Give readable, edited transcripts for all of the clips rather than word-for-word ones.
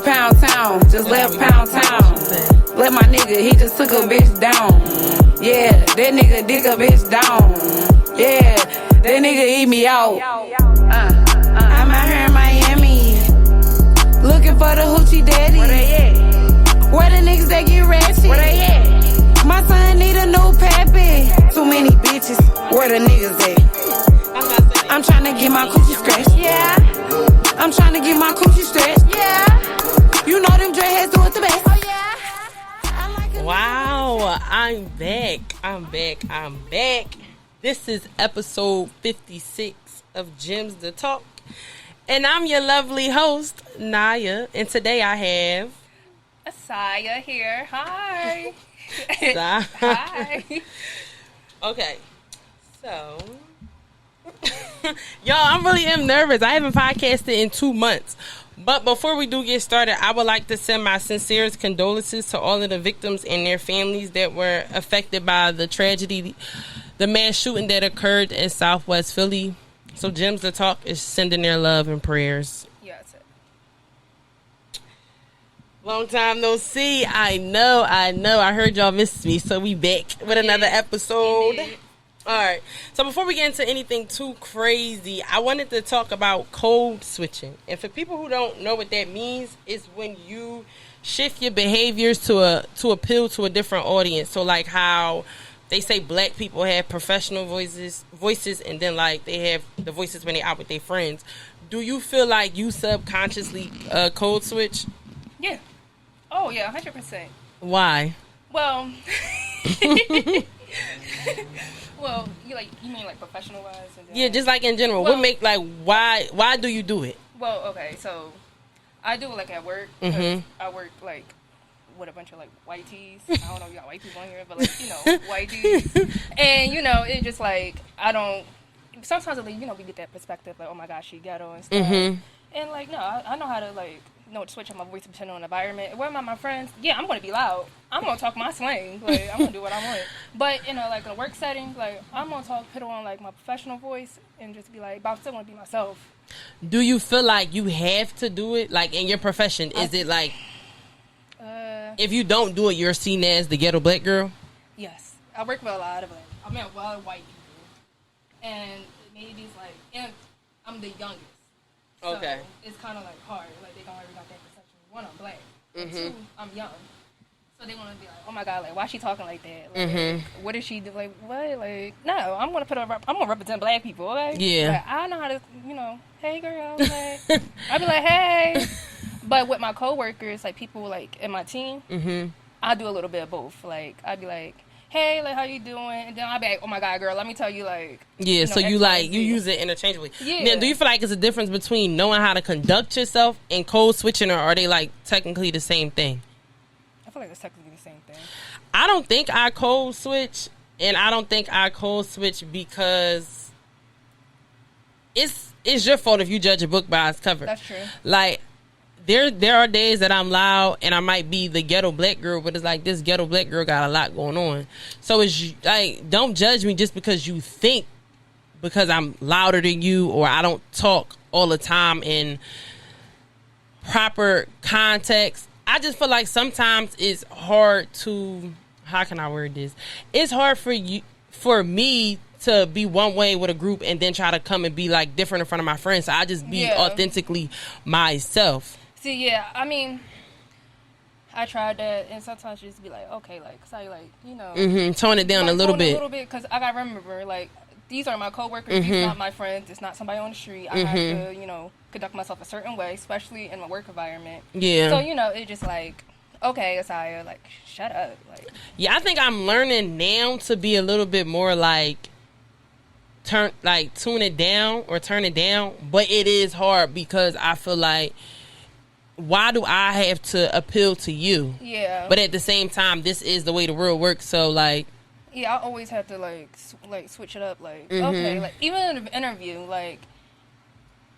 Pound Town, just left Pound Town. Let my nigga, he just took a bitch down. Yeah, that nigga dig a bitch down. Yeah, that nigga eat me out. I'm out here in Miami, looking for the hoochie daddy. Where they at? Where the niggas that get ratchet? Where they at? My son need a new pappy. Too many bitches, where the niggas at? I'm tryna get my coochie scratched. Yeah. I'm tryna get my coochie stretched. Yeah. You know them dreadheads do it the best. Oh yeah. Wow, I'm back. This is episode 56 of Gemz the Talk. And I'm your lovely host, Naya. And today I have Asaya here. Hi. Sa- Hi. Okay, so y'all, I'm really nervous. I haven't podcasted in 2 months. But before we do get started, I would like to send my sincerest condolences to all of the victims and their families that were affected by the tragedy, the mass shooting that occurred in Southwest Philly. So Gemz the Talk is sending their love and prayers. Yeah, that's it. Long time no see. I know. I heard y'all missed me, so we back with another episode. Indeed. All right. So before we get into anything too crazy, I wanted to talk about code switching. And for people who don't know what that means, it's when you shift your behaviors to appeal to a different audience. So like how they say black people have professional voices, and then like they have the voices when they out with their friends. Do you feel like you subconsciously code switch? Yeah. Oh yeah, 100%. Why? Well. Well, you mean like professional wise? Yeah, just like in general. Well, what make like why do you do it? Well, okay, so I do it like at work. I work like with a bunch of like white tees. I don't know if you got white people on here, but like white tees. And it just like I don't. Sometimes like we get that perspective like, oh my gosh, she ghetto and stuff. And like no, I know how to like switch up my voice depending on the environment. Where am I, my friends? Yeah, I'm gonna be loud. I'm gonna talk my slang. Like I'm gonna do what I want. But like in a work setting, like I'm gonna put on like my professional voice and just be like, but I still wanna be myself. Do you feel like you have to do it? Like in your profession, is it like if you don't do it, you're seen as the ghetto black girl? Yes, I work with a lot of a lot of white people, and maybe it's like, and I'm the youngest. So okay. It's kind of like hard. Like they don't ever got that perception. One, I'm black. And two, I'm young. So they want to be like, oh my god, like why is she talking like that? Like, what does she do? Like what? Like no, I'm gonna represent black people. Okay? Yeah. Like, I know how to, hey girl. Like, I'd be like, hey. But with my coworkers, like people like in my team, I do a little bit of both. Like I'd be like, hey, like, how you doing? And then I'll be like, oh my god, girl, let me tell you, like... Yeah, so you use it interchangeably. Yeah. Now, do you feel like it's a difference between knowing how to conduct yourself and code switching, or are they, like, technically the same thing? I feel like it's technically the same thing. I don't think I code switch, and I don't think I code switch because it's your fault if you judge a book by its cover. That's true. Like... There are days that I'm loud and I might be the ghetto black girl, but it's like this ghetto black girl got a lot going on. So it's like, don't judge me just because you think because I'm louder than you or I don't talk all the time in proper context. I just feel like sometimes it's hard to, how can I word this? It's hard for me to be one way with a group and then try to come and be like different in front of my friends. So I just be authentically myself. See, yeah, I mean, I tried that, and sometimes you just be like, okay, like, so like, tone it down a little bit. Because I gotta remember, like, these are my coworkers, these are not my friends, it's not somebody on the street. I have to, conduct myself a certain way, especially in my work environment. Yeah. So, it just like, okay, Asaya, like, shut up. Like, yeah, I think I'm learning now to be a little bit more like, tune it down or turn it down, but it is hard because I feel like, why do I have to appeal to you? Yeah. But at the same time, this is the way the world works. So like, yeah, I always have to like switch it up. Like, okay, like even in an interview, like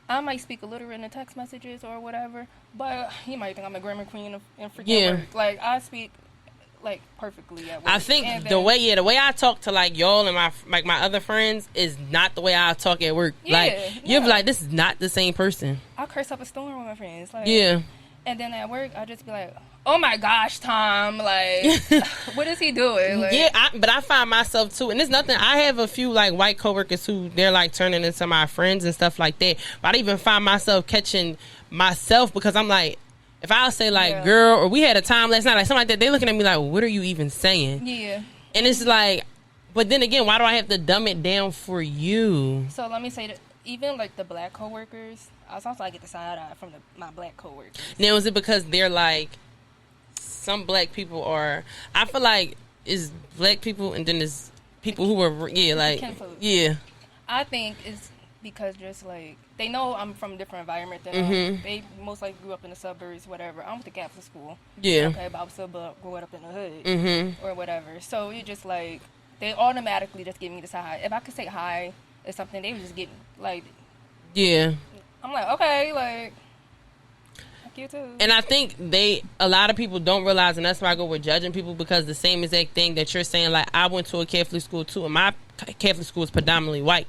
I might speak illiterate in the text messages or whatever, but you might think I'm a grammar queen and freaking work. Like I speak like perfectly at work. I think the way I talk to like y'all and my other friends is not the way I talk at work. Like you're like, this is not the same person. I curse up a storm with my friends. Like, yeah. And then at work, I just be like, oh my gosh, Tom, like, what is he doing? Like, yeah, but I find myself too, and there's nothing. I have a few like white coworkers who they're like turning into my friends and stuff like that. But I even find myself catching myself because I'm like, if I'll say like, girl, or we had a time last night, like something like that, they looking at me like, what are you even saying? Yeah. And it's like, but then again, why do I have to dumb it down for you? So let me say that even like the black coworkers, I was also like get the side eye from my black coworkers. Now, is it because they're like, some black people are, I feel like it's black people and then there's people who are, yeah. I think it's because just like, they know I'm from a different environment than them. They most likely grew up in the suburbs, whatever. I went to Catholic school. Yeah. Okay, but I was still growing up in the hood or whatever. So it's just like, they automatically just give me this hi. If I could say hi or something, they would just get like, yeah. I'm like, okay, like, fuck you too. And I think a lot of people don't realize, and that's why I go with judging people, because the same exact thing that you're saying, like, I went to a Catholic school too, and my Catholic school is predominantly white.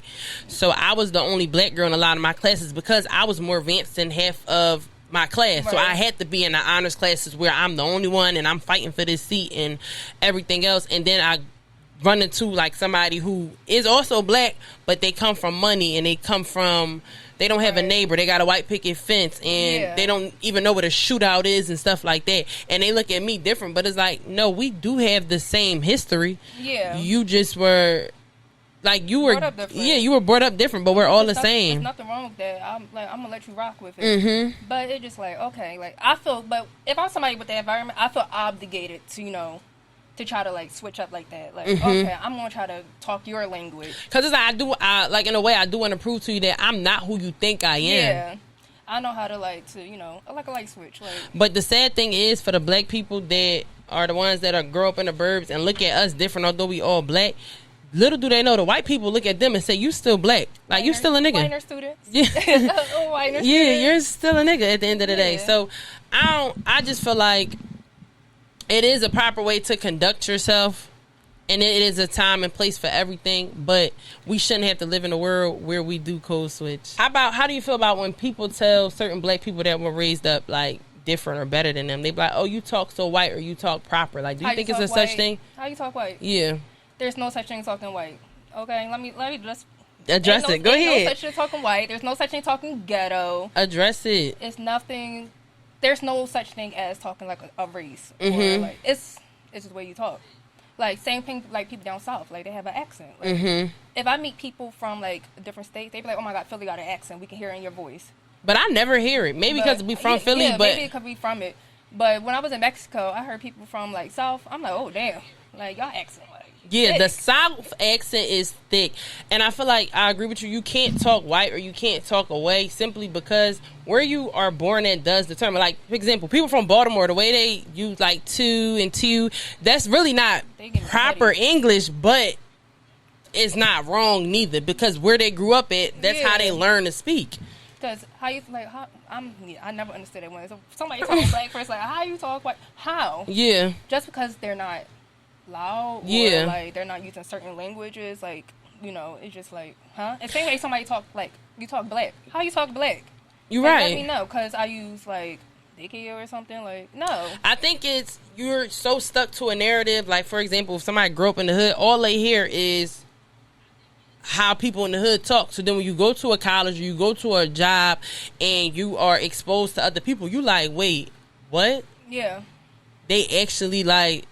So I was the only black girl in a lot of my classes because I was more advanced than half of my class. Right. So I had to be in the honors classes where I'm the only one and I'm fighting for this seat and everything else. And then I run into like somebody who is also black, but they come from money and they don't have a neighbor. They got a white picket fence and they don't even know what a shootout is and stuff like that. And they look at me different, but it's like, no, we do have the same history. Yeah. You just were like, you were brought up different, but we're all the same. There's nothing wrong with that. I'm gonna let you rock with it. But it's just like, okay, like but if I'm somebody with that environment, I feel obligated to, to try to like switch up like that. Like, okay, I'm gonna try to talk your language. Cause it's like like in a way I do want to prove to you that I'm not who you think I am. Yeah, I know how to like I like a light switch. Like, but the sad thing is for the black people that are the ones that grow up in the burbs and look at us different, although we all black. Little do they know the white people look at them and say, "You still black? Like you still a nigga?" Whiter students. Yeah, whiter students. Yeah, you're still a nigga at the end of the day. So I just feel like it is a proper way to conduct yourself, and it is a time and place for everything. But we shouldn't have to live in a world where we do code switch. How do you feel about when people tell certain black people that were raised up like different or better than them? They be like, "Oh, you talk so white," or "You talk proper." Like, do you think it's a such thing? How you talk white? Yeah. There's no such thing as talking white. Okay, let me just address it. Go ahead. No such thing as talking white. There's no such thing as talking ghetto. Address it. It's nothing. There's no such thing as talking like a race. Or like it's just the way you talk. Like same thing like people down south. Like they have an accent. Like, if I meet people from like a different state, they be like, "Oh my God, Philly got an accent. We can hear it in your voice." But I never hear it. Maybe because we from Philly. Yeah, but maybe because we from it. But when I was in Mexico, I heard people from like South. I'm like, oh damn, like y'all accent. Yeah, the South accent is thick. And I feel like I agree with you. You can't talk white or you can't talk away simply because where you are born at does determine. Like, for example, people from Baltimore, the way they use like to and two, that's really not proper English, but it's not wrong neither because where they grew up at, that's how they learn to speak. Because I never understood it when somebody talks black first, like, how you talk white? How? Yeah. Just because they're not loud or like they're not using certain languages, like it's just like, huh? And same way somebody talk like you talk black. How you talk black? You right? Let me know because I use like daycare or something. Like no, I think it's you're so stuck to a narrative. Like for example, if somebody grew up in the hood, all they hear is how people in the hood talk. So then when you go to a college or you go to a job and you are exposed to other people, you like, wait, what? Yeah, they actually like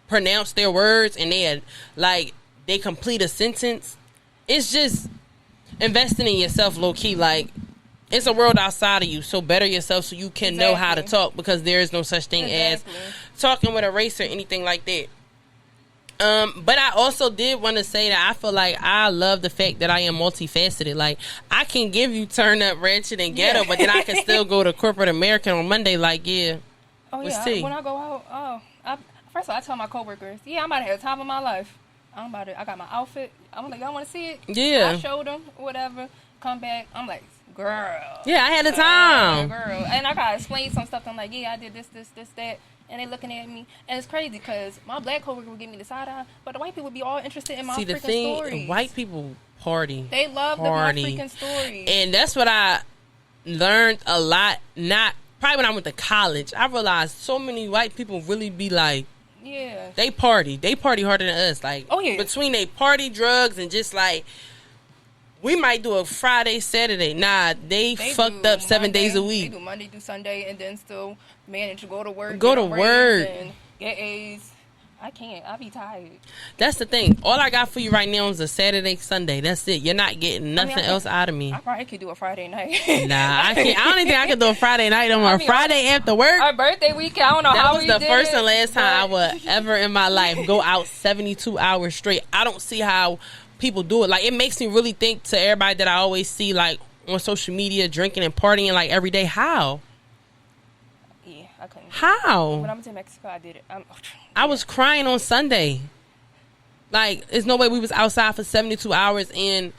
pronounce their words and they complete a sentence. It's just investing in yourself low key. Like it's a world outside of you, so better yourself so you can know how to talk because there is no such thing as talking with a race or anything like that. But I also did want to say that I feel like I love the fact that I am multifaceted. Like I can give you turn up, ratchet, and ghetto, but then I can still go to corporate American on Monday. Like when I go out, first of all, I tell my coworkers, I'm about to have the time of my life. I got my outfit. I'm like, y'all want to see it? Yeah. I showed them, whatever. Come back. I'm like, girl. Yeah, I had the time. Girl. And I got to explain some stuff. I'm like, I did this, that. And they looking at me. And it's crazy because my black coworker would give me the side eye, but the white people would be all interested in my freaking stories. White people party. They love my freaking stories. And that's what I learned a lot. Not probably when I went to college, I realized so many white people really be like, yeah, they party harder than us. Like, oh yeah, between they party, drugs, and just like, we might do a Friday, Saturday. Nah, they fucked up 7 days a week. They do Monday through Sunday, and then still manage to go to work. And get A's. I can't. I be tired. That's the thing. All I got for you right now is a Saturday, Sunday. That's it. You're not getting nothing else out of me. I probably could do a Friday night. Nah, I can't. I don't even think I could do a Friday night on a Friday after work. Our birthday weekend. I don't know how we did. That was the first and last time I would ever in my life go out 72 hours straight. I don't see how people do it. Like, it makes me really think to everybody that I always see, like, on social media, drinking and partying, like, every day. How? Yeah, I couldn't. How? When I went to Mexico, I did it. I was crying on Sunday. Like, there's no way we was outside for 72 hours, and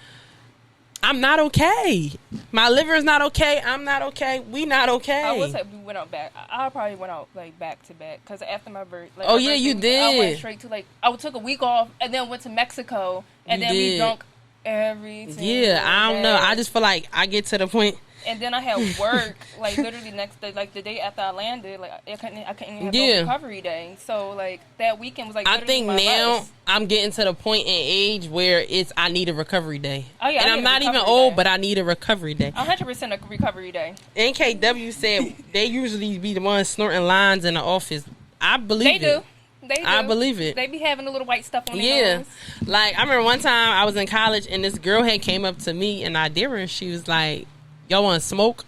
I'm not okay. My liver is not okay. I'm not okay. We not okay. I would say we went out back. I probably went out, like, back to back. Because after my birthday... Like, oh, yeah, you did. I went straight to, like... I took a week off, and then went to Mexico, and then we drunk every single Yeah, I don't know. I just feel like I get to the point... And then I had work, like, literally next day, like, the day after I landed, like, I couldn't even have no recovery day. So, like, that weekend was, like, I think now I'm getting to the point in age where I need a recovery day. Oh, yeah. And I'm not even old, but I need a recovery day. 100% a recovery day. NKW said they usually be the ones snorting lines in the office. I believe it. They do. I believe it. They be having a little white stuff on their nose. Like, I remember one time I was in college, and this girl had came up to me, and Nadira, and she was like, y'all want to smoke?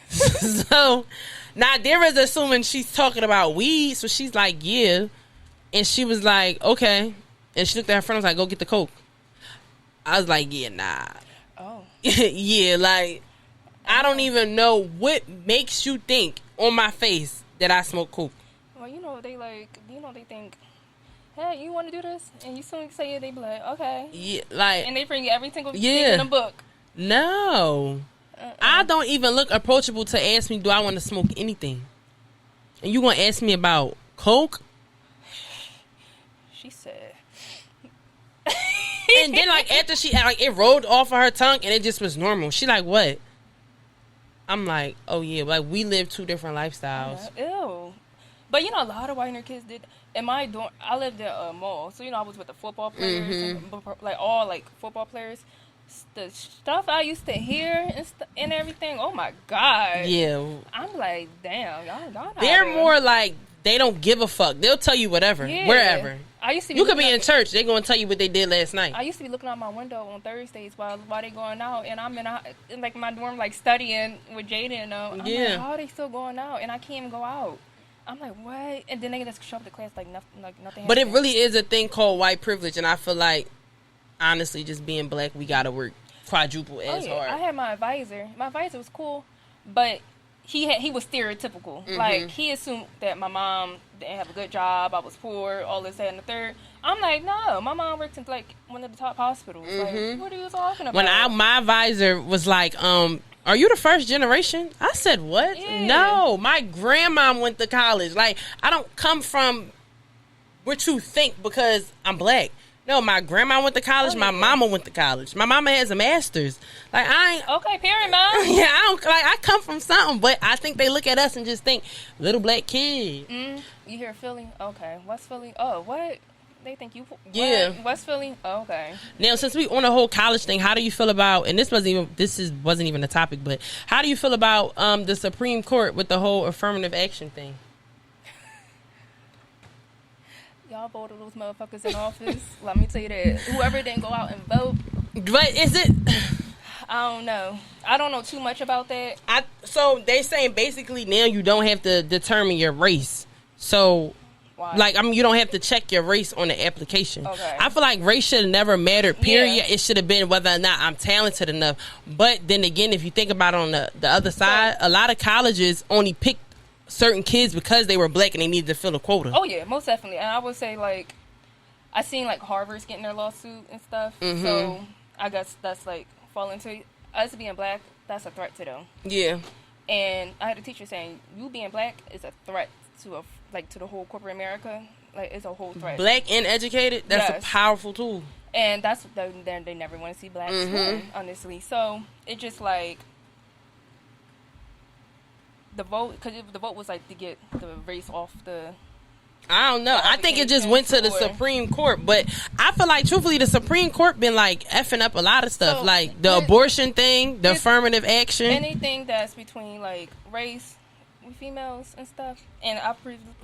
So Nadira's assuming she's talking about weed, so she's like, yeah. And she was like, okay. And she looked at her friend and was like, go get the coke. I was like, yeah, nah. Oh. Yeah, like, I don't even know what makes you think on my face that I smoke coke. Well, they think, hey, you want to do this? And you soon say it, they be like, okay. Yeah, like. And they bring you every single thing in a book. No. I don't even look approachable to ask me, do I want to smoke anything? And you going to ask me about coke? She said. And then, like, after it rolled off of her tongue, and it just was normal. She like, what? I'm like, oh, yeah, like, we live two different lifestyles. Ew. But, a lot of white kids did. In my dorm, I lived at a mall. So, I was with the football players, like, all, like, football players. The stuff I used to hear and everything, oh my God. Yeah. I'm like, damn, y'all they're more like, they don't give a fuck. They'll tell you whatever, wherever. You could be in church, they're going to tell you what they did last night. I used to be looking out my window on Thursdays while they going out, and I'm in like my dorm, like, studying with Jaden. I'm like, how are they still going out? And I can't even go out. I'm like, what? And then they just show up to class like nothing. But it really is a thing called white privilege, and I feel like, honestly, just being black, we gotta work quadruple as hard. I had my advisor. My advisor was cool, but he was stereotypical. Like, he assumed that my mom didn't have a good job, I was poor, all this, that, and the third. I'm like, no, my mom worked in, like, one of the top hospitals. Like, what are you talking about? When my advisor was like, are you the first generation? I said, what? Yeah. No, my grandma went to college. Like, I don't come from what you think because I'm black. No, my grandma went to college. My mama went to college. My mama has a master's. Like, I ain't... Okay, period, Mom. Yeah, I come from something, but I think they look at us and just think, little black kid. You hear Philly? Okay. West Philly? Oh, what? They think you... What? Yeah. West Philly? Oh, okay. Now, since we on the whole college thing, how do you feel about... And this wasn't even a topic, but how do you feel about the Supreme Court with the whole affirmative action thing? Y'all voted those motherfuckers in office. Let me tell you that. Whoever didn't go out and vote. But is it... I don't know. I don't know too much about that. So they saying basically now you don't have to determine your race. So... Why? Like, you don't have to check your race on the application. Okay. I feel like race should have never mattered, period. Yeah. It should have been whether or not I'm talented enough. But then again, if you think about it on the other side, a lot of colleges only pick certain kids because they were black and they needed to fill a quota. Oh, yeah, most definitely. And I would say, like, I seen, like, Harvard's getting their lawsuit and stuff. So I guess that's, like, falling into us being black, that's a threat to them. Yeah. And I had a teacher saying, you being black is a threat to to the whole corporate America. Like, it's a whole threat. Black and educated, that's a powerful tool. And that's they never want to see blacks, honestly. So it just like the vote, because the vote was like to get the race off the. I don't know. I think it just went to the Supreme Court, but I feel like truthfully the Supreme Court been like effing up a lot of stuff, So, like the abortion thing, the affirmative action. Anything that's between like race, with females and stuff, and I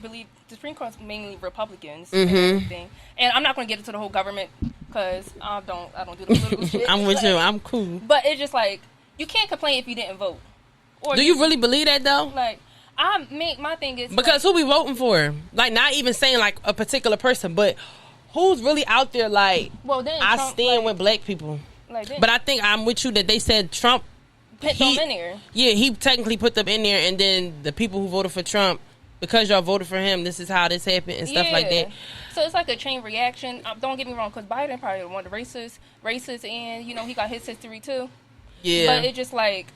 believe the Supreme Court's mainly Republicans and everything. And I'm not going to get into the whole government because I don't do the political shit. I'm with you. I'm cool. But it's just like you can't complain if you didn't vote. Or Do you really believe that though? Like my thing is because like, who we voting for? Like not even saying like a particular person, but who's really out there like? Well, then I Trump, stand like, with black people. Like but I think I'm with you that they said Trump. Put them in there. Yeah, he technically put them in there, and then the people who voted for Trump, because y'all voted for him, this is how this happened and stuff like that. So it's like a chain reaction. Don't get me wrong, because Biden probably one of the racist, and he got his history too. Yeah, but it just like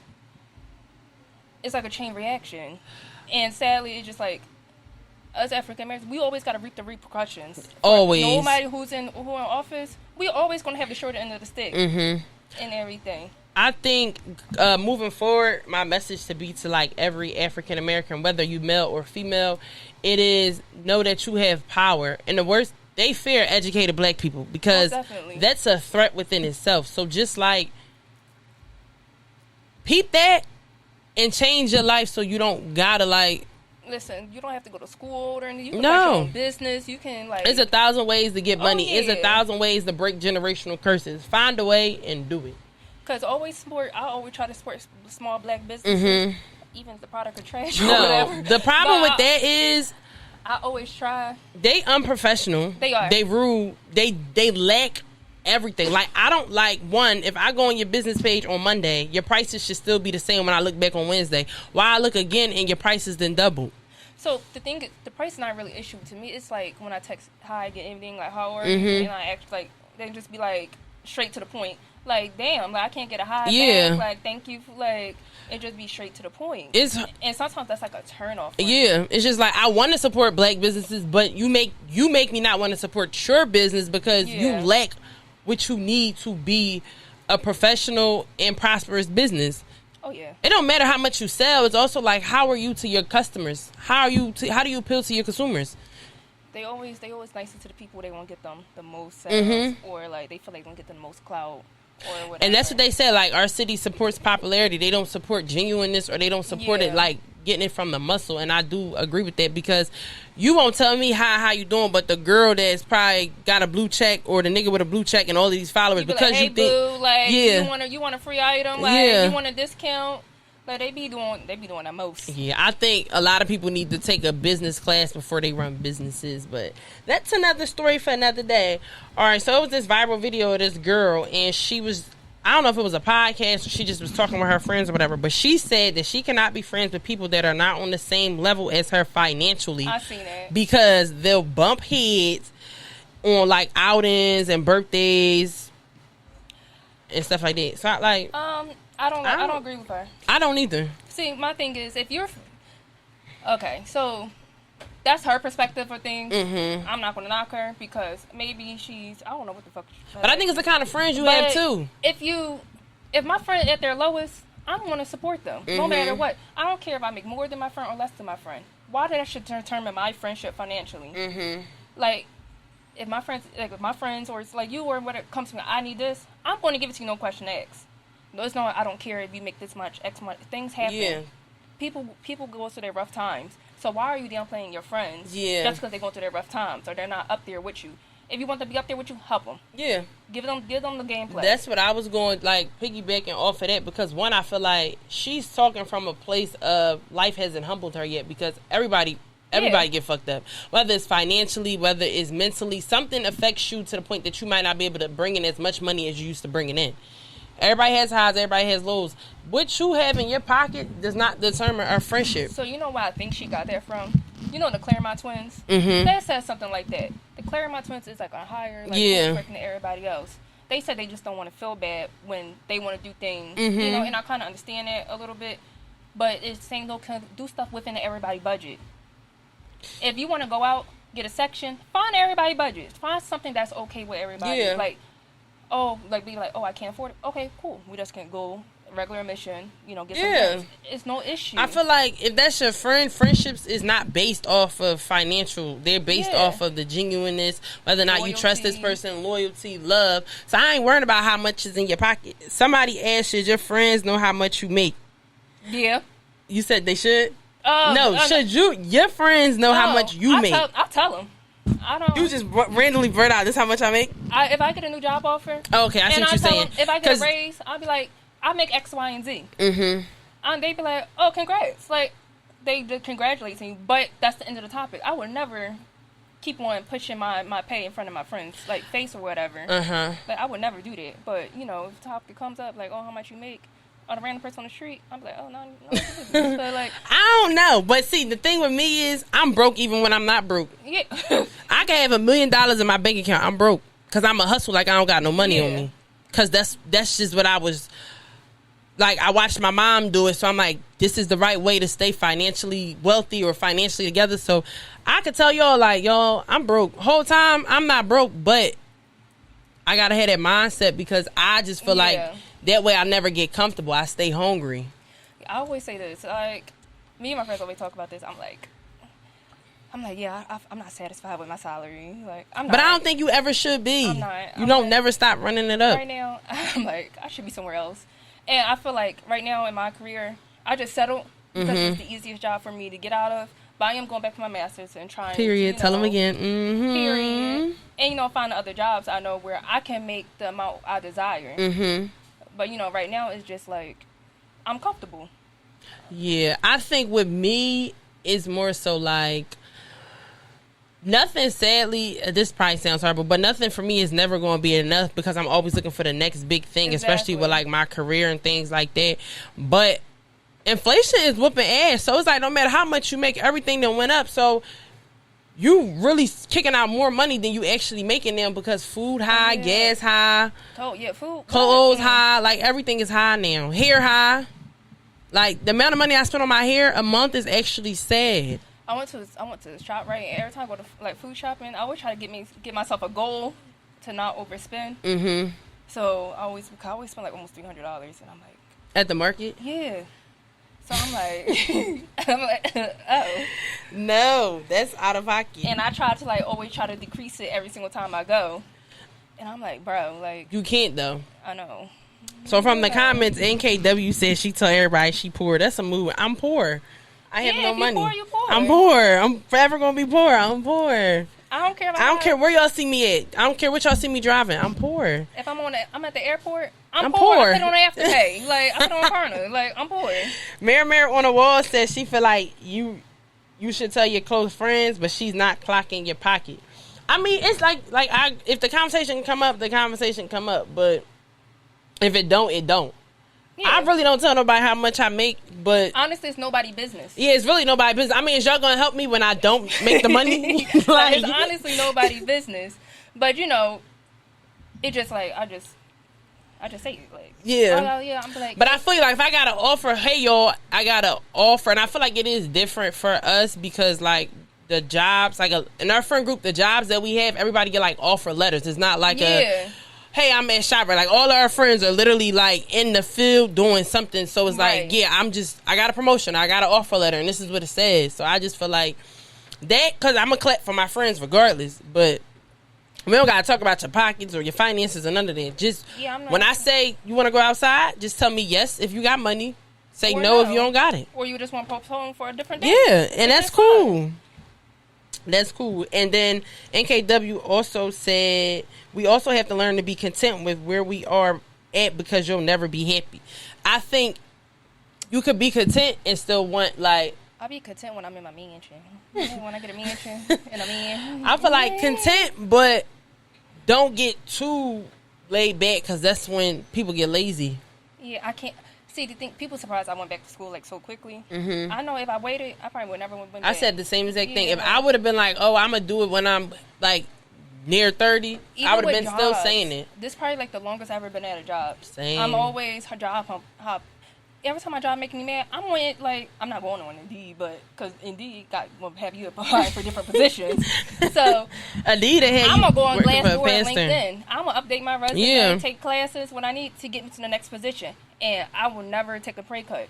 it's like a chain reaction, and sadly, it's just like us African Americans, we always got to reap the repercussions. Always, no matter who's in office, we always gonna have the shorter end of the stick and everything. I think moving forward, my message to be to like every African American, whether you male or female, it is know that you have power. And the worst, they fear educated black people because that's a threat within itself. So just like peep that and change your life so you don't gotta like. Listen, you don't have to go to school or anything. You can start your own business. You can like. There's 1,000 ways to get money. There's 1,000 ways to break generational curses. Find a way and do it. Because I always try to support small black businesses, even if the product are trash or no, whatever. the problem with that is I always try. They unprofessional. They are. They rude. They lack everything. Like, I don't like, one, if I go on your business page on Monday, your prices should still be the same when I look back on Wednesday. Why I look again and your prices then double. So the thing is, the price is not really an issue to me. It's like when I text hi, get anything, like how are you, and I act like they just be like straight to the point. Like, damn, like I can't get a hi back. Like, thank you for, like, it just be straight to the point. And sometimes that's like a turn off. Yeah, it's just like I want to support black businesses, but you make me not want to support your business because you lack what you need to be a professional and prosperous business. Oh yeah. It don't matter how much you sell. It's also like, how are you to your customers? How do you appeal to your consumers? They always nice to the people they want to get them the most sales, or like they feel like they want to get them the most clout. Or whatever. And that's what they said, like, our city supports popularity. They don't support genuineness, or they don't support it like getting it from the muscle. And I do agree with that, because you won't tell me how you doing, but the girl that's probably got a blue check, or the nigga with a blue check and all of these followers, you be because like, hey, you think boo, like, you want a free item, like you want a discount. Like, they be doing that most. Yeah, I think a lot of people need to take a business class before they run businesses, but that's another story for another day. All right, so it was this viral video of this girl, and she was, I don't know if it was a podcast or she just was talking with her friends or whatever, but she said that she cannot be friends with people that are not on the same level as her financially. I seen that. Because they'll bump heads on, like, outings and birthdays and stuff like that. So, like... I don't agree with her. I don't either. See, my thing is, if you're... Okay, so that's her perspective of things. I'm not going to knock her because maybe she's... I don't know what the fuck... But I think it's the kind of friends you have, too. If my friend at their lowest, I'm going to support them. No matter what. I don't care if I make more than my friend or less than my friend. Why did that should determine my friendship financially? Like, if my friends, or it's like you, or when it comes to me, I need this, I'm going to give it to you, no question asked. No, it's not. I don't care if you make this much, X much. Things happen. Yeah. People go through their rough times. So why are you downplaying your friends? Yeah. Just because they're going through their rough times or they're not up there with you. If you want them to be up there with you, help them. Yeah. Give them the gameplay. That's what I was going, like, piggybacking off of that, because one, I feel like she's talking from a place of life hasn't humbled her yet, because everybody get fucked up. Whether it's financially, whether it's mentally, something affects you to the point that you might not be able to bring in as much money as you used to bringing in. Everybody has highs, everybody has lows. What you have in your pocket does not determine our friendship. So you know why I think she got that from? You know the Claremont twins? They said something like that. The Claremont twins is like a higher person than everybody else. They said they just don't want to feel bad when they want to do things. You know, and I kind of understand that a little bit. But it's saying they'll do stuff within everybody's budget. If you want to go out, get a section, find everybody's budget. Find something that's okay with everybody. Yeah. Like, be like, oh, I can't afford it. Okay, cool. We just can't go regular admission, get some Yeah. drinks. It's no issue. I feel like if that's your friend, friendships is not based off of financial. They're based off of the genuineness, whether or not you trust this person, loyalty, love. So I ain't worrying about how much is in your pocket. Somebody asked, should your friends know how much you make? Yeah. You said they should? No, should your friends know how much you make? I tell them. I don't. You just randomly blurt out, this how much I make? If I get a new job offer. Oh, okay, I see what you're saying. If I get a raise, I'll be like, I make X, Y, and Z. Mm-hmm. And they be like, oh, congrats. Like, they congratulate me, but that's the end of the topic. I would never keep on pushing my pay in front of my friends, like, face or whatever. Uh-huh. Like, I would never do that. But, if the topic comes up, like, oh, how much you make? Or the random person on the street, I'm like, oh, no. So, like, I don't know. But see, the thing with me is, I'm broke even when I'm not broke. Yeah. I can have $1 million in my bank account. I'm broke. Because I'm a hustle like I don't got no money on me. Because that's just what I was... Like, I watched my mom do it, so I'm like, this is the right way to stay financially wealthy or financially together. So I could tell y'all, like, I'm broke. Whole time, I'm not broke, but I got to have that mindset because I just feel like that way I never get comfortable. I stay hungry. I always say this. Like, me and my friends always talk about this. I'm like, yeah, I'm not satisfied with my salary. Like, I'm not. But I don't think you ever should be. I'm not. You don't never stop running it up. Right now, I'm like, I should be somewhere else. And I feel like right now in my career, I just settled because it's the easiest job for me to get out of. But I am going back for my master's and trying. Period. Tell them again. Mm-hmm. Period. And find other jobs I know where I can make the amount I desire. Mm-hmm. But right now it's just like I'm comfortable. Yeah, I think with me it's more so like nothing. Sadly, this probably sounds horrible, but nothing for me is never going to be enough because I'm always looking for the next big thing, especially with like my career and things like that. But inflation is whooping ass, so it's like no matter how much you make, everything that went up. So you really kicking out more money than you actually making them because food high, gas high, food, clothes high, like everything is high now. Hair high, like the amount of money I spend on my hair a month is actually sad. I went to the shop, right? And every time I go to like food shopping, I always try to get myself a goal to not overspend. Mm-hmm. So I always spend like almost $300, and I'm like, at the market. Yeah. So I'm like, oh no, that's out of pocket. And I try to like always try to decrease it every single time I go, and I'm like, bro, like you can't though. I know. So from the comments, NKW says she told everybody she poor. That's a move. I'm poor. I have no money. Poor, you poor. I'm poor. I'm forever gonna be poor. I'm poor. I don't care. I don't care where y'all see me at. I don't care what y'all see me driving. I'm poor. If I'm at the airport, I'm poor. I put on Afterpay. Like I put on Klarna. Like I'm poor. Mary on the wall says she feel like you should tell your close friends, but she's not clocking your pocket. I mean, it's like if the conversation come up, the conversation come up. But if it don't, it don't. Yeah. I really don't tell nobody how much I make, but honestly, it's nobody's business. Yeah, it's really nobody's business. I mean, is y'all gonna help me when I don't make the money? Like, it's honestly nobody's business. But it just like I just say it like I'm like. But I feel like if I got an offer, hey y'all, I got an offer, and I feel like it is different for us because like the jobs, like in our friend group, the jobs that we have, everybody get like offer letters. It's not like hey, I'm at Shopper. Like, all of our friends are literally, like, in the field doing something. So it's like, yeah, I got a promotion. I got an offer letter, and this is what it says. So I just feel like that, because I'm going to clap for my friends regardless. But we don't got to talk about your pockets or your finances or none of that. Just, when I say you want to go outside, just tell me yes if you got money. Say no if you don't got it. Or you just want to postpone for a different day. Yeah, and that's cool. That's cool. And then NKW also said we also have to learn to be content with where we are at because you'll never be happy. I think you could be content and still want like I'll be content when I'm in my mansion. When I get a mansion and a man. I feel like content, but don't get too laid back because that's when people get lazy. Yeah, I can't. See, the thing, people surprised I went back to school like so quickly. Mm-hmm. I know if I waited, I probably would never went back. I said the same exact thing. If I would have been like, oh, I'm going to do it when I'm like near 30, I would have been still saying it. This is probably like the longest I've ever been at a job. Same. I'm always job hop every time my job making me mad, I'm on it, like, I'm not going on Indeed, but, because Indeed will have you apply for different positions. So, Indeed, I'm going to go on Glassdoor and LinkedIn. I'm going to update my resume, take classes when I need to get me to the next position. And I will never take a pay cut.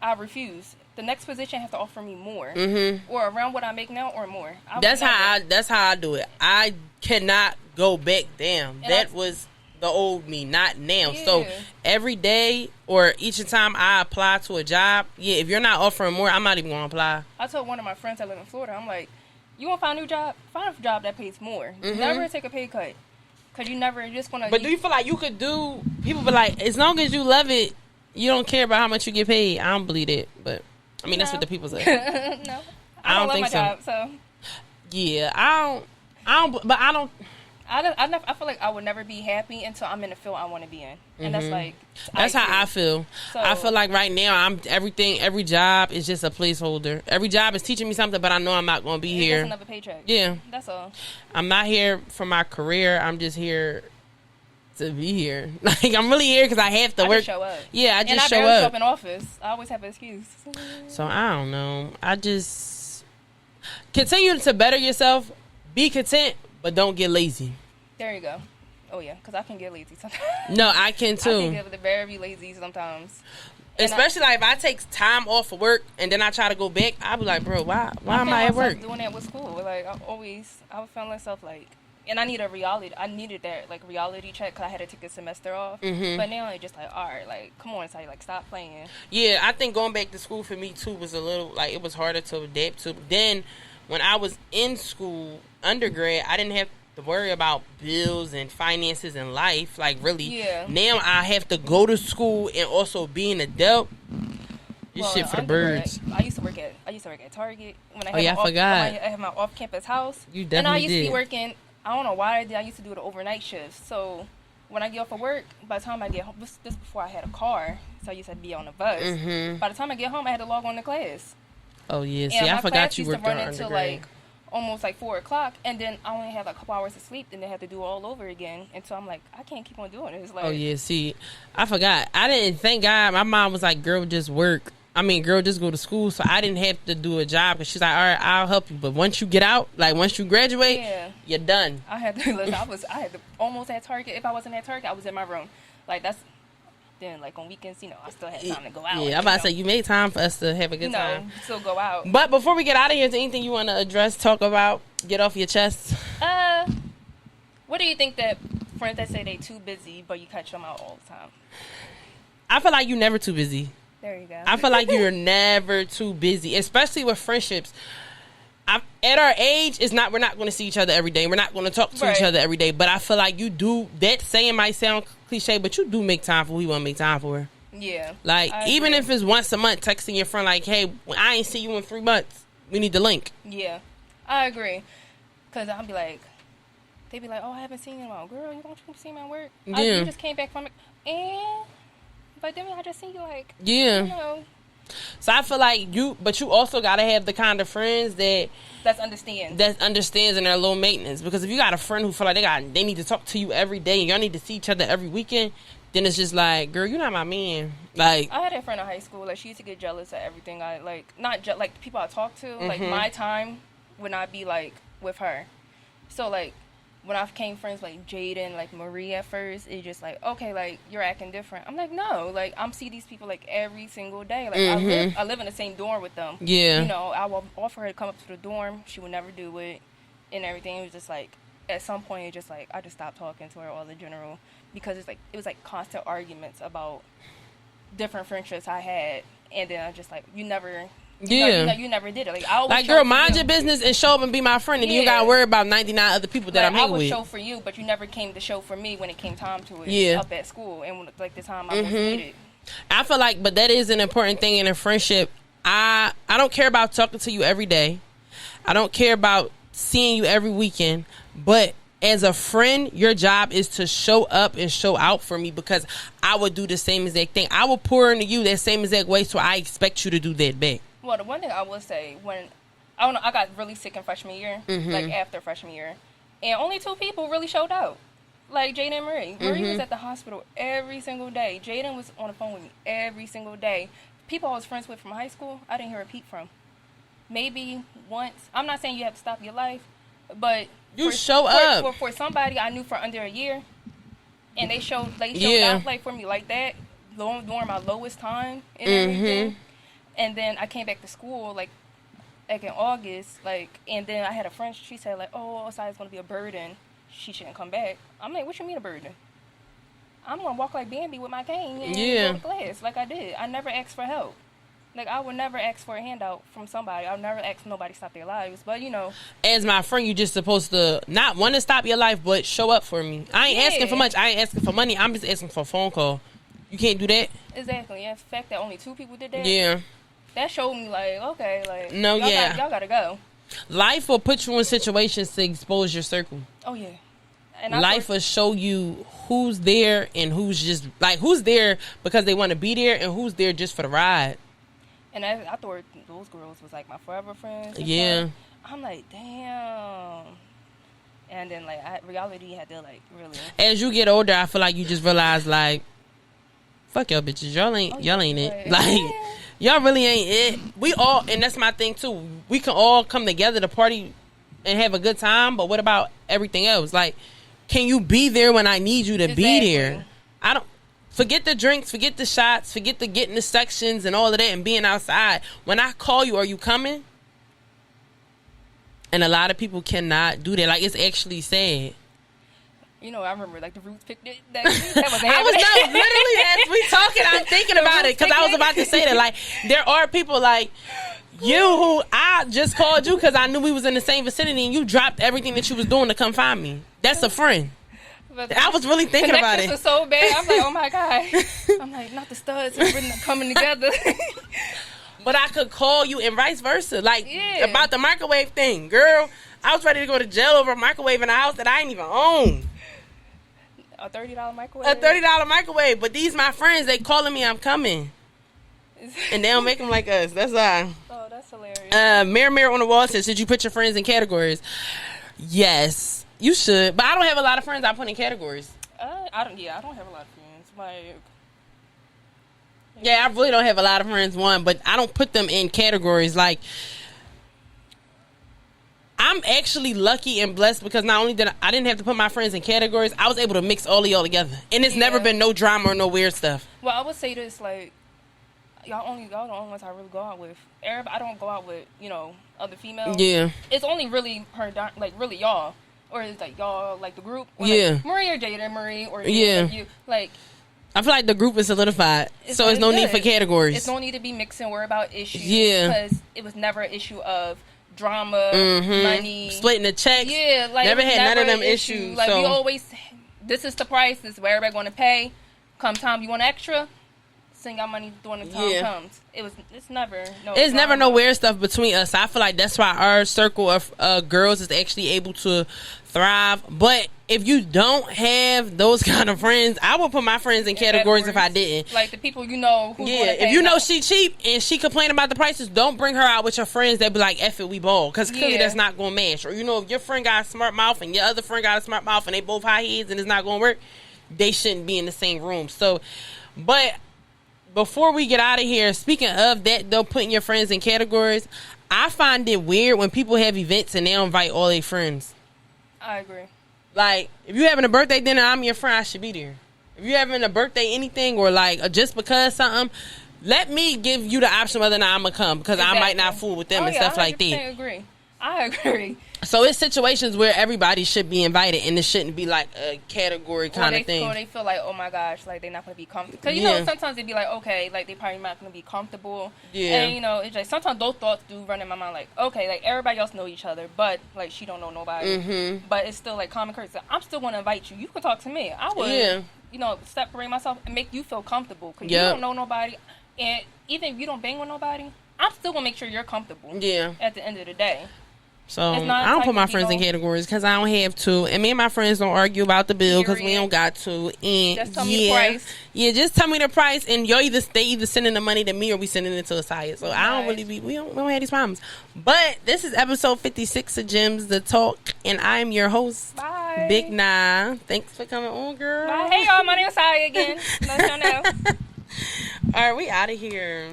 I refuse. The next position has to offer me more, or around what I make now, or more. That's how I do it. I cannot go back down. And that was the old me, not now. Yeah. So every day or each time I apply to a job, if you're not offering more, I'm not even going to apply. I told one of my friends that live in Florida, I'm like, you want to find a new job? Find a job that pays more. Never take a pay cut, because you never just want to. But do you feel like you could do? People be like, as long as you love it, you don't care about how much you get paid. I don't believe it, but I mean that's what the people say. No, I don't love think my job, so. Yeah, I don't. But I don't. I feel like I would never be happy until I'm in the field I want to be in, and that's how I feel. So, I feel like right now every job is just a placeholder. Every job is teaching me something, but I know I'm not going to be here. Just another paycheck. Yeah, that's all. I'm not here for my career. I'm just here to be here. Like, I'm really here because I have to work. Just show up. Yeah, I just show up. And I barely show up in office. I always have an excuse. So I don't know. I just continue to better yourself. Be content, but don't get lazy. There you go. Oh, yeah, because I can get lazy sometimes. No, I can, too. I can get very lazy sometimes. Especially, like, if I take time off of work and then I try to go back, I'll be like, bro, why am I at work? Doing that with school. Like, I would feel myself, like, and I needed that, like, reality check because I had to take a semester off. But now it's just like, all right, like, come on, like, stop playing. Yeah, I think going back to school for me, too, was a little, like, it was harder to adapt to. Then, when I was in school, undergrad, I didn't have to worry about bills and finances and life, like, really. Yeah. Now I have to go to school and also be an adult. This shit for the birds. I used to work at Target when I had my off-campus house. You definitely did. And I used to be working. I don't know why I did. I used to do the overnight shifts. So when I get off of work, by the time I get home, this before I had a car, so I used to be on the bus. By the time I get home, I had to log on to class. Oh yeah, see, I forgot you worked on undergrad. Until like almost like 4:00, and then I only had like a couple hours of sleep, and they had to do it all over again. And so I'm like, I can't keep on doing this. Like, oh yeah, see, I forgot. I didn't. Thank God, my mom was like, "Girl, just work." Girl, just go to school. So I didn't have to do a job because she's like, all right, I'll help you. But once you get out, like once you graduate, you're done. I had to. Listen, I had to almost at Target. If I wasn't at Target, I was in my room. Like that's. Then, like, on weekends, I still had time to go out. Yeah, I'm about to say, you made time for us to have a good time. Still go out. But before we get out of here, is there anything you want to address, talk about, get off your chest? What do you think that friends that say they too busy, but you catch them out all the time? I feel like you're never too busy. There you go. I feel like you're never too busy, especially with friendships. At our age, we're not going to see each other every day. We're not going to talk to each other every day. But I feel like you do. That saying might sound cliche, but you do make time for who you want to make time for. Yeah. Like, even if it's once a month, texting your friend like, hey, I ain't see you in 3 months. We need to link. Yeah. I agree. Because I'll be like, they be like, oh, I haven't seen you in a while. Girl, you don't see me at work? Yeah. You just came back from it. But then I just see you like, So I feel like you also gotta have the kind of friends that understands and they're low maintenance. Because if you got a friend who feel like they need to talk to you every day and y'all need to see each other every weekend, then it's just like, girl, you're not my man. Like, I had a friend in high school, like she used to get jealous of everything I like, not like the people I talk to, like my time would not be like with her. So like when I became friends like Jaden, like Marie at first, it's just like, okay, like you're acting different. I'm like, no, like I'm see these people like every single day. Like I live in the same dorm with them. Yeah. I will offer her to come up to the dorm. She would never do it and everything. It was just like at some point it's just like I just stopped talking to her all in general because it was like constant arguments about different friendships I had, and then I just like you never did it. Like, I always girl, mind your business and show up and be my friend, and you gotta worry about 99 other people that I'm hanging with. I would show for you, but you never came to show for me when it came time to it. Up at school, and when, like the time I was needed. I feel like, but that is an important thing in a friendship. I don't care about talking to you every day. I don't care about seeing you every weekend, but as a friend, your job is to show up and show out for me because I would do the same exact thing. I will pour into you that same exact way, so I expect you to do that back. Well, the one thing I will say, I got really sick in freshman year, like after freshman year, and only 2 people really showed out. Like Jaden and Marie. Marie was at the hospital every single day. Jaden was on the phone with me every single day. People I was friends with from high school, I didn't hear a peep from. Maybe once. I'm not saying you have to stop your life, but show up for somebody I knew for under a year, and they showed out like for me like that during my lowest time and everything. And then I came back to school like in August, and then I had a friend. She said like, "Oh, Osai's gonna be a burden. She shouldn't come back." I'm like, "What you mean a burden? I'm gonna walk like Bambi with my cane and go to class like I did. I never asked for help. Like, I would never ask for a handout from somebody. I would never ask nobody to stop their lives. But, as my friend, you just supposed to not want to stop your life, but show up for me. I ain't asking for much. I ain't asking for money. I'm just asking for a phone call. You can't do that? Exactly. Yeah, the fact that only 2 people did that. Yeah. That showed me, like, okay, like, no, y'all gotta go. Life will put you in situations to expose your circle. Oh, yeah. And life will show you who's there and who's just, like, who's there because they want to be there and who's there just for the ride. And I thought those girls was, like, my forever friends. Yeah. I'm like, damn. And then, like, reality had to, like, really. As you get older, I feel like you just realize, like, fuck y'all bitches. Y'all ain't it. Like, y'all really ain't it. We all, and that's my thing, too. We can all come together to party and have a good time, but what about everything else? Like, can you be there when I need you to be there? I don't. Forget the drinks, forget the shots, forget the getting the sections and all of that and being outside. When I call you, are you coming? And a lot of people cannot do that. Like, it's actually sad. I remember, like, the Roots picnic. That was literally, as we talking, I'm thinking about it. Because I was about to say that. Like, there are people like you who I just called you because I knew we was in the same vicinity and you dropped everything that you was doing to come find me. That's a friend. But I was really thinking about it. Was so bad. I'm like, oh my God. I'm like, not the studs are coming together. But I could call you and vice versa. Like, about the microwave thing. Girl, I was ready to go to jail over a microwave in a house that I ain't even own. A $30 microwave? A $30 microwave. But these my friends, they calling me, I'm coming. And they don't make them like us. That's why. Oh, that's hilarious. Mirror on the wall says, should you put your friends in categories? Yes. You should, but I don't have a lot of friends I put in categories. I don't have a lot of friends. I really don't have a lot of friends, but I don't put them in categories. Like, I'm actually lucky and blessed because not only did I didn't have to put my friends in categories, I was able to mix all of y'all together. And it's never been no drama or no weird stuff. Well, I would say this, like, y'all the only ones I really go out with. I don't go out with, other females. Yeah. It's only really really y'all. Or is like y'all, like the group? Or like Marie or Jada, Marie or you. Like, I feel like the group is solidified, so there's no need for categories. It's no need to be mixing, worry about issues. Yeah, because it was never an issue of drama, money, splitting the checks. Yeah, like never had none of them issues. Like, we always, this is the price. This is where everybody going to pay. Come time you want extra, send y'all money during the time comes. It's never no weird stuff between us. I feel like that's why our circle of girls is actually able to thrive. But if you don't have those kind of friends, I would put my friends in categories if I didn't. Like the people if you know she cheap and she complain about the prices, don't bring her out with your friends that be like, F it, we ball. Because clearly that's not going to match. Or, if your friend got a smart mouth and your other friend got a smart mouth and they both high heads and it's not going to work, they shouldn't be in the same room. So, but before we get out of here, speaking of that, though, putting your friends in categories, I find it weird when people have events and they don't invite all their friends. I agree. Like, if you're having a birthday dinner, I'm your friend, I should be there. If you're having a birthday anything or, like, just because something, let me give you the option whether or not I'm going to come because I might not fool with them and stuff like that. I agree. So it's situations where everybody should be invited and it shouldn't be like a category kind of thing. Or they feel like, oh my gosh, like they're not going to be comfortable. Because, sometimes they be like, okay, like they probably not going to be comfortable. Yeah. And, it's like sometimes those thoughts do run in my mind like, okay, like everybody else know each other, but like she don't know nobody. Mm-hmm. But it's still like common courtesy. I'm still going to invite you. You can talk to me. I would, separate myself and make you feel comfortable because you don't know nobody. And even if you don't bang with nobody, I'm still going to make sure you're comfortable. Yeah. At the end of the day. So It's not I don't put my typing friends in people. categories because I don't have to. And me and my friends don't argue about the bill because we Period. don't got to. And Just tell me the price. Yeah, just tell me the price. And they either sending the money to me or we sending it to Asaya. So I don't really we don't have these problems. But this is episode 56 of Gemz the Talk, and I'm your host, Bye. Big Nah. Thanks for coming on, girl. Bye. Hey y'all, my name is Saya again. Let y'all know. All right, we out of here.